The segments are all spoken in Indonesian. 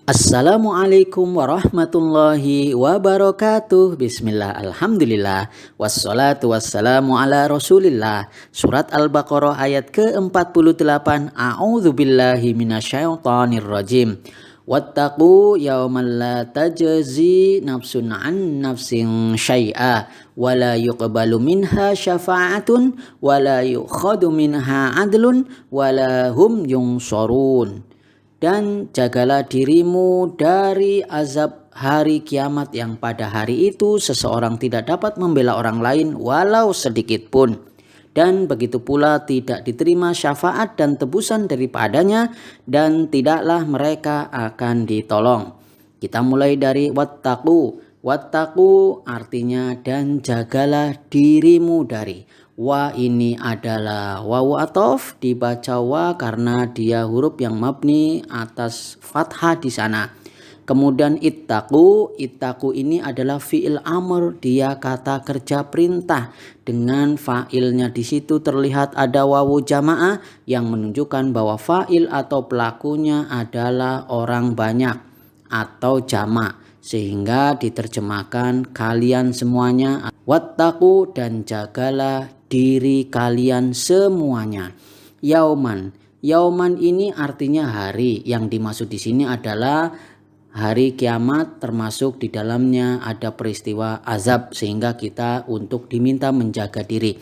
Assalamualaikum warahmatullahi wabarakatuh. Bismillah, alhamdulillah, wassalatu wassalamu ala rasulillah. Surat Al-Baqarah ayat ke-48. A'udzubillahi minasyaitonir rajim. Wattaqu yawman la tajzi nafsun an nafsin syai'a wala yuqbalu minha syafa'atun wala yukhadu minha adlun wala hum yunsorun. Dan jagalah dirimu dari azab hari kiamat yang pada hari itu seseorang tidak dapat membela orang lain walau sedikit pun. Dan begitu pula tidak diterima syafaat dan tebusan daripadanya dan tidaklah mereka akan ditolong. Kita mulai dari wattaqu. Wattaqu artinya dan jagalah dirimu dari. Wa ini adalah wawu athof, dibaca wa karena dia huruf yang mabni atas fathah di sana. Kemudian ittaqu ini adalah fi'il amr, dia kata kerja perintah dengan fa'ilnya di situ terlihat ada wawu jamaah yang menunjukkan bahwa fa'il atau pelakunya adalah orang banyak atau jamak, sehingga diterjemahkan kalian semuanya. Wattaqu dan jagalah diri kalian semuanya. Yauman ini artinya hari. Yang dimaksud di sini adalah hari kiamat, termasuk di dalamnya ada peristiwa azab sehingga kita untuk diminta menjaga diri.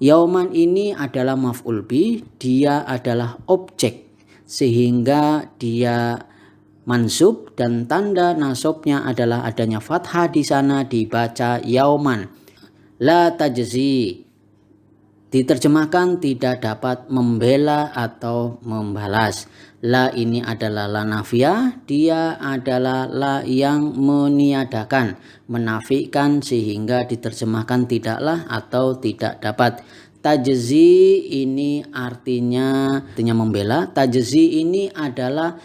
Yauman ini adalah maf'ul bih, dia adalah objek sehingga dia mansub dan tanda nasabnya adalah adanya fathah di sana, dibaca yauman. La tajzi diterjemahkan tidak dapat membela atau membalas. La ini adalah la nafiyah, dia adalah la yang meniadakan, menafikan, sehingga diterjemahkan tidaklah atau tidak dapat. Tajzi ini artinya membela. Tajzi ini adalah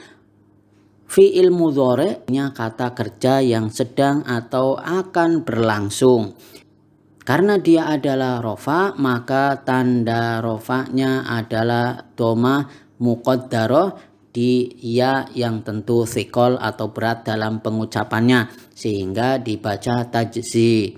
fi'il mudhari'-nya kata kerja yang sedang atau akan berlangsung. Karena dia adalah rofa, maka tanda rofanya adalah dhamma muqaddarah di ya yang tentu thiqal atau berat dalam pengucapannya, sehingga dibaca tajzi.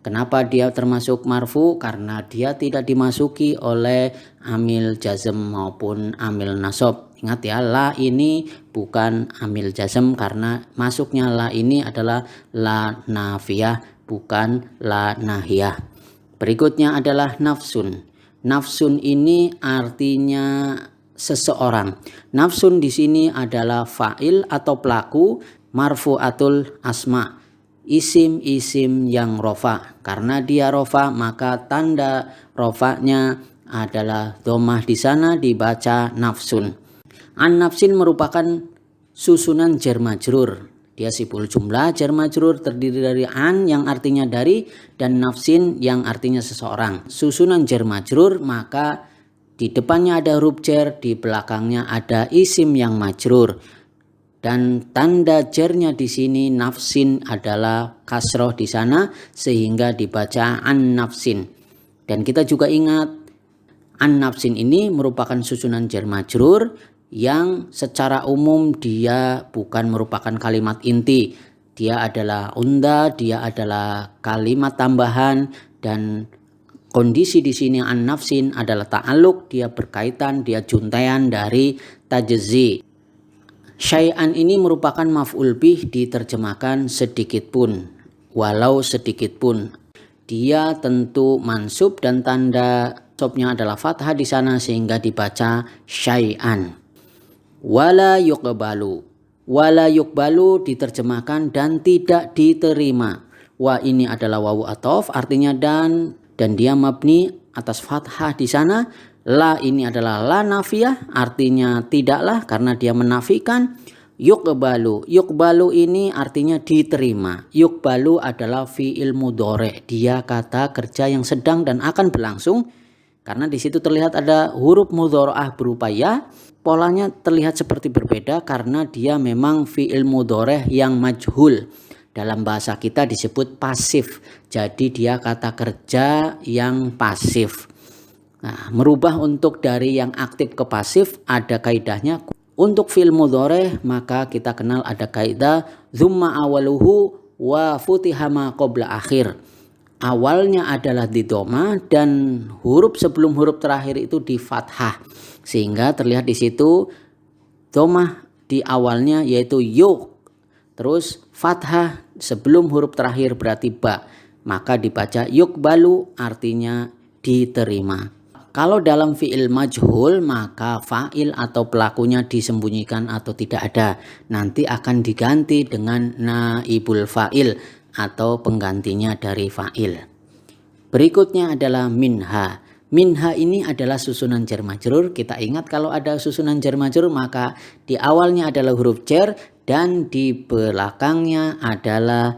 Kenapa dia termasuk marfu? Karena dia tidak dimasuki oleh amil jazm maupun amil nasab. Ingat ya, la ini bukan amil jazm karena masuknya la ini adalah la nafiyah, bukan la nahiyah. Berikutnya adalah nafsun. Nafsun ini artinya seseorang. Nafsun di sini adalah fa'il atau pelaku, marfu'atul asma, isim yang rofa. Karena dia rofa maka tanda rofanya adalah dhammah di sana, dibaca nafsun. An nafsin merupakan susunan jar majrur. Dia siful jumlah jar majrur terdiri dari an yang artinya dari dan nafsin yang artinya seseorang. Susunan jar majrur maka di depannya ada huruf jar, di belakangnya ada isim yang majrur. Dan tanda jarnya di sini nafsin adalah kasroh di sana sehingga dibaca an nafsin. Dan kita juga ingat an nafsin ini merupakan susunan jar majrur yang secara umum dia bukan merupakan kalimat inti. Dia adalah unda, dia adalah kalimat tambahan, dan kondisi di sini an nafsin adalah ta'alluq, dia berkaitan, dia juntaian dari tajzi. Syai'an ini merupakan maf'ul bih, diterjemahkan sedikit pun, walau sedikit pun. Dia tentu mansub dan tanda sobnya adalah fathah di sana sehingga dibaca syai'an. Wala yuqbalu diterjemahkan dan tidak diterima. Wa ini adalah wawu athof artinya dan dia mabni atas fathah di sana. La ini adalah la nafiyah artinya tidaklah karena dia menafikan. Yuqbalu ini artinya diterima. Yuqbalu adalah fi'il mudhari', dia kata kerja yang sedang dan akan berlangsung. Karena di situ terlihat ada huruf mudhari'ah berupa ya, polanya terlihat seperti berbeda karena dia memang fi'il mudhari' yang majhul. Dalam bahasa kita disebut pasif. Jadi dia kata kerja yang pasif. Nah, merubah untuk dari yang aktif ke pasif ada kaidahnya. Untuk fi'il mudhari maka kita kenal ada kaidah dzumma awaluhu wa futiha ma qabla akhir. Awalnya adalah di dhamma dan huruf sebelum huruf terakhir itu di fathah. Sehingga terlihat di situ dhammah di awalnya yaitu yu. Terus fathah sebelum huruf terakhir berarti ba. Maka dibaca yuqbalu artinya diterima. Kalau dalam fi'il majhul maka fa'il atau pelakunya disembunyikan atau tidak ada. Nanti akan diganti dengan naibul fa'il atau penggantinya dari fa'il. Berikutnya adalah minha. Minha ini adalah susunan jar majrur. Kita ingat kalau ada susunan jar majrur maka di awalnya adalah huruf jar dan di belakangnya adalah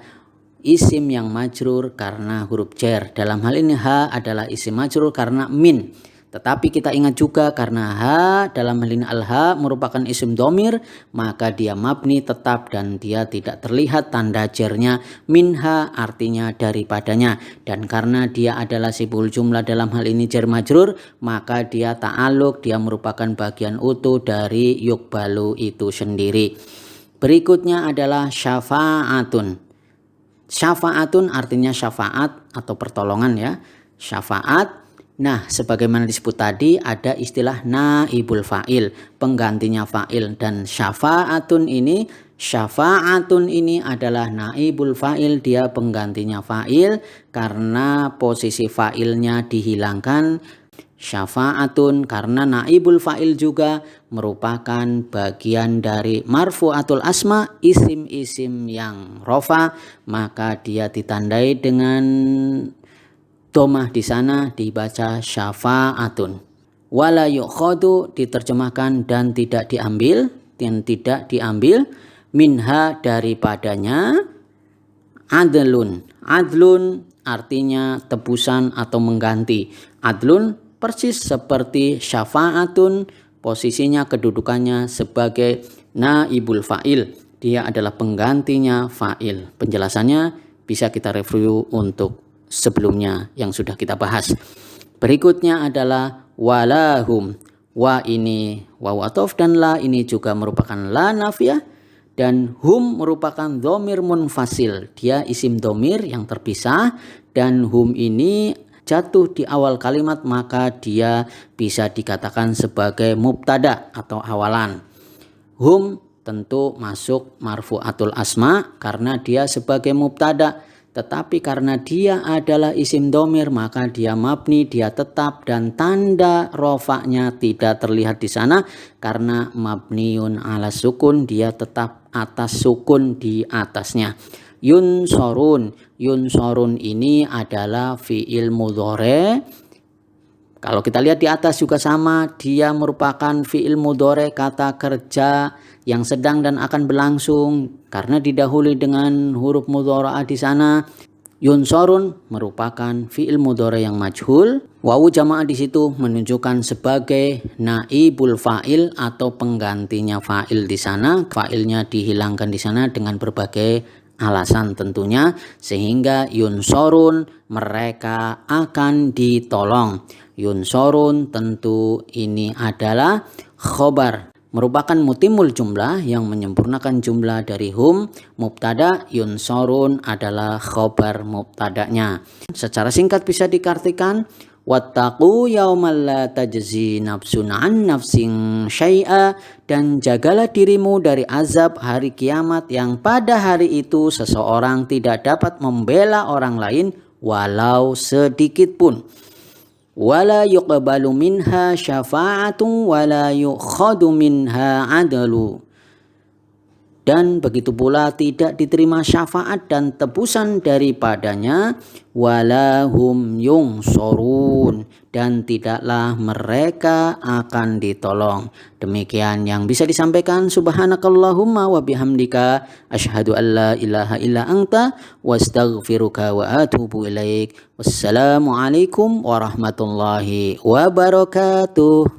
isim yang majrur karena huruf jar. Dalam hal ini ha adalah isim majrur karena min. Tetapi kita ingat juga karena ha dalam hal ini al-ha merupakan isim domir, maka dia mabni tetap dan dia tidak terlihat tanda jarnya. Minha artinya daripadanya. Dan karena dia adalah sibul jumlah dalam hal ini jar majrur, maka dia ta'aluk, dia merupakan bagian utuh dari yuqbalu itu sendiri. Berikutnya adalah syafa'atun. Syafa'atun artinya syafaat atau pertolongan ya. Syafaat. Nah, sebagaimana disebut tadi ada istilah naibul fa'il, penggantinya fa'il, dan syafa'atun ini adalah naibul fa'il, dia penggantinya fa'il karena posisi fa'ilnya dihilangkan. Syafa'atun karena naibul fa'il juga merupakan bagian dari marfu'atul asma, isim-isim yang rofa, maka dia ditandai dengan dhammah di sana dibaca syafa'atun. Wala yu'khadu diterjemahkan dan tidak diambil, minha daripadanya. Adlun. Adlun artinya tebusan atau mengganti. Adlun persis seperti syafa'atun, posisinya kedudukannya sebagai naibul fa'il. Dia adalah penggantinya fa'il. Penjelasannya bisa kita review untuk sebelumnya yang sudah kita bahas. Berikutnya adalah walahum. Wa ini waw athof dan la ini juga merupakan la nafiyah, dan hum merupakan dhamir munfasil. Dia isim dhamir yang terpisah, dan hum ini jatuh di awal kalimat maka dia bisa dikatakan sebagai mubtada atau awalan. Hum tentu masuk marfu'atul asma karena dia sebagai mubtada. Tetapi karena dia adalah isim domir maka dia mabni, dia tetap, dan tanda rofaknya tidak terlihat di sana karena mabniun ala sukun, dia tetap atas sukun di atasnya. Yunsorun. Yunsorun ini adalah fi'il mudhari. Kalau kita lihat di atas juga sama, dia merupakan fi'il mudhari kata kerja yang sedang dan akan berlangsung karena didahului dengan huruf mudhara'ah di sana. Yunsorun merupakan fi'il mudhari yang majhul. Wawu jamaah di situ menunjukkan sebagai naibul fa'il atau penggantinya fa'il di sana. Fa'ilnya dihilangkan di sana dengan berbagai alasan tentunya, sehingga yunsorun mereka akan ditolong. Yunsorun tentu ini adalah khobar, merupakan mutimul jumlah yang menyempurnakan jumlah dari hum. Mubtada, yunsorun adalah khobar mubtadanya. Secara singkat bisa diartikan wattaqu yaumal la tajzi nafsun an nafsin syai'a, dan jagalah dirimu dari azab hari kiamat yang pada hari itu seseorang tidak dapat membela orang lain walau sedikit pun. Wala yuqbalu minha syafa'atun wala yukhadu minha adalu, dan begitu pula tidak diterima syafaat dan tebusan daripadanya. Wala hum yungsorun, dan tidaklah mereka akan ditolong. Demikian yang bisa disampaikan. Subhanakallahumma wa bihamdika asyhadu an la ilaha illa anta wastaghfiruka wa atubu ilaik. Wassalamualaikum warahmatullahi wabarakatuh.